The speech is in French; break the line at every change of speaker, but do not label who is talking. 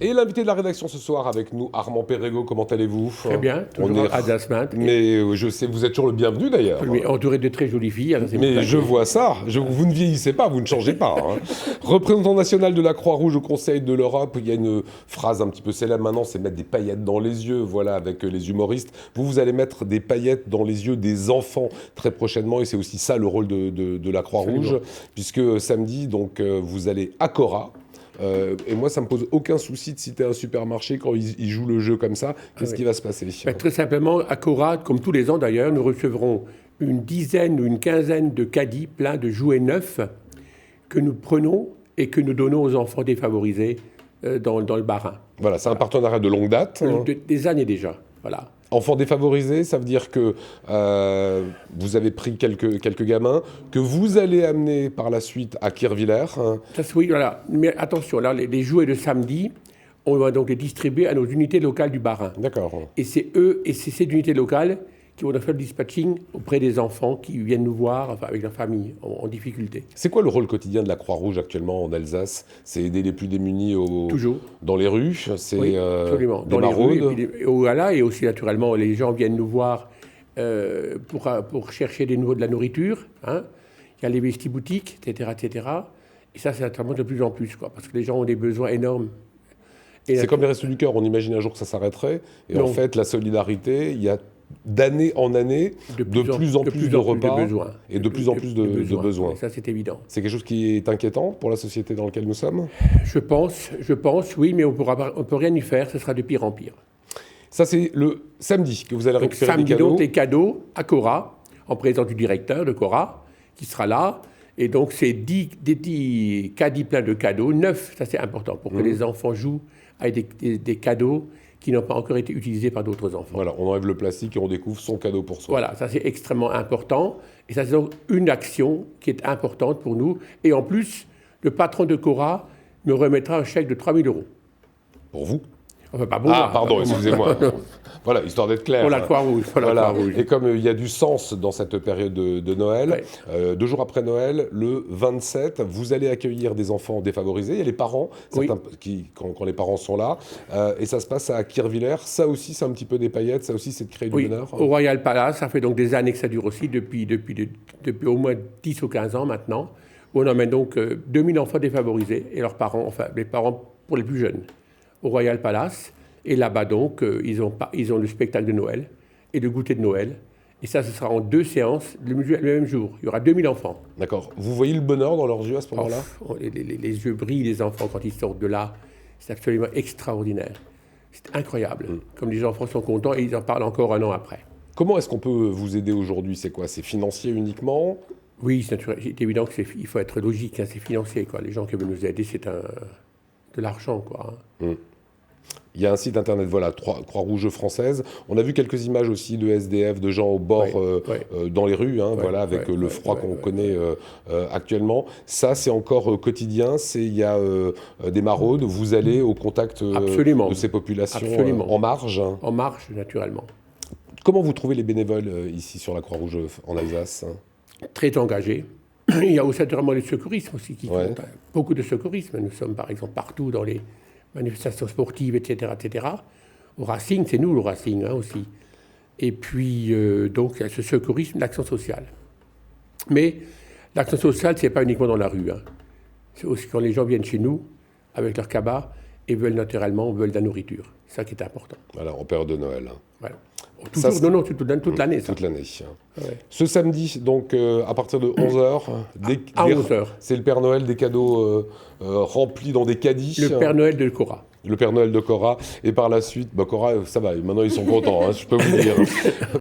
Et l'invité de la rédaction ce soir avec nous, Armand Perrego, comment allez-vous?
Très bien, toujours à Dasmint.
Mais je sais, vous êtes toujours le bienvenu d'ailleurs.
Entouré de très jolies filles. Alors
mais je vois ça, vous ne vieillissez pas, vous ne changez pas. Hein. Représentant national de la Croix-Rouge au Conseil de l'Europe, il y a une phrase un petit peu célèbre maintenant, c'est mettre des paillettes dans les yeux, voilà, avec les humoristes. Vous allez mettre des paillettes dans les yeux des enfants très prochainement, et c'est aussi ça le rôle de la Croix-Rouge, puisque samedi, donc, vous allez à Cora. Et moi, ça me pose aucun souci de citer un supermarché quand ils jouent le jeu comme ça. Qu'est-ce qui va se passer?
Très simplement, à Cora, comme tous les ans d'ailleurs, nous recevrons une dizaine ou une quinzaine de caddies pleins de jouets neufs que nous prenons et que nous donnons aux enfants défavorisés dans le Bas-Rhin.
Voilà, c'est un partenariat de longue date.
Des années déjà, voilà.
Enfants défavorisés, ça veut dire que vous avez pris quelques gamins que vous allez amener par la suite à Kirchwiller.
Oui, voilà. Mais attention, là, les jouets de samedi, on va donc les distribuer à nos unités locales du Bas-Rhin.
D'accord.
Et c'est eux et c'est ces unités locales qui vont faire le dispatching auprès des enfants qui viennent nous voir, enfin, avec leur famille, en difficulté.
C'est quoi le rôle quotidien de la Croix-Rouge actuellement en Alsace? C'est aider les plus démunis
Toujours.
Dans les rues, c'est
oui, absolument.
Des maraudes.
Voilà, et aussi naturellement, les gens viennent nous voir pour chercher de la nourriture. Hein. Il y a les vestiboutiques, etc., etc. Et ça, c'est naturellement de plus en plus, quoi, parce que les gens ont des besoins énormes.
C'est comme les Restos du Cœur, on imagine un jour que ça s'arrêterait. Et non. En fait, la solidarité, il y a d'année en année, de plus en plus de repas et de plus en plus de besoins.
Ça, c'est évident.
C'est quelque chose qui est inquiétant pour la société dans laquelle nous sommes?
Je pense, oui, mais on ne peut rien y faire, ce sera de pire en pire.
Ça, c'est le samedi que vous allez récupérer
samedi,
des cadeaux.
Donc, les cadeaux à Cora, en présence du directeur de Cora, qui sera là. Et donc, c'est 10 caddies pleins de cadeaux, 9, ça c'est important, pour que les enfants jouent avec des cadeaux qui n'ont pas encore été utilisés par d'autres enfants.
Voilà, on enlève le plastique et on découvre son cadeau pour soi.
Voilà, ça c'est extrêmement important. Et ça c'est donc une action qui est importante pour nous. Et en plus, le patron de Cora me remettra un chèque de 3 000 €.
Pour vous?
Enfin, pas pour moi.
Pardon, excusez-moi. Voilà, histoire d'être clair.
Pour la Croix-Rouge. Voilà.
Et comme il y a du sens dans cette période de Noël, 2 jours après Noël, le 27, vous allez accueillir des enfants défavorisés. Il y a les parents, quand les parents sont là. Et ça se passe à Kirchwiller. Ça aussi, c'est un petit peu des paillettes. Ça aussi, c'est de créer du bonheur.
Au Royal Palace, ça fait donc des années que ça dure aussi, depuis au moins 10 ou 15 ans maintenant, où on emmène donc 2000 enfants défavorisés et leurs parents, enfin les parents pour les plus jeunes, au Royal Palace. Et là-bas, donc, ils ont le spectacle de Noël et le goûter de Noël. Et ça, ce sera en 2 séances, le même jour. Il y aura 2000 enfants.
D'accord. Vous voyez le bonheur dans leurs yeux à ce moment-là?
Les yeux brillent des enfants quand ils sortent de là. C'est absolument extraordinaire. C'est incroyable. Comme les enfants sont contents et ils en parlent encore un an après.
Comment est-ce qu'on peut vous aider aujourd'hui? C'est quoi? C'est financier uniquement?
Oui, c'est évident qu'il faut être logique. Hein, c'est financier, quoi. Les gens qui veulent nous aider, c'est de l'argent, quoi.
Il y a un site internet, voilà, Croix-Rouge française. On a vu quelques images aussi de SDF, de gens au bord, dans les rues, voilà, avec le froid qu'on connaît actuellement. Ça, c'est encore quotidien. Il y a des maraudes. Vous allez au contact de ces populations en marge.
En marge, naturellement.
Comment vous trouvez les bénévoles ici sur la Croix-Rouge en Alsace?
Très engagés. Il y a aussi naturellement le secourisme aussi qui compte. Beaucoup de secourisme. Nous sommes par exemple partout dans les manifestations sportives, etc., etc. Au Racing, c'est nous le Racing aussi. Et puis, donc, il y a ce secourisme, l'action sociale. Mais l'action sociale, ce n'est pas uniquement dans la rue. Hein. C'est aussi quand les gens viennent chez nous, avec leur cabas, et veulent de la nourriture. C'est ça qui est important.
Voilà, en période de Noël.
Voilà. Toute l'année.
Toute l'année. Ce samedi, donc, à partir de 11h,
à 11h.
C'est le Père Noël, des cadeaux remplis dans des caddies.
Le Père Noël de Cora.
Le Père Noël de Cora. Et par la suite, Cora, ça va, maintenant ils sont contents, je peux vous dire.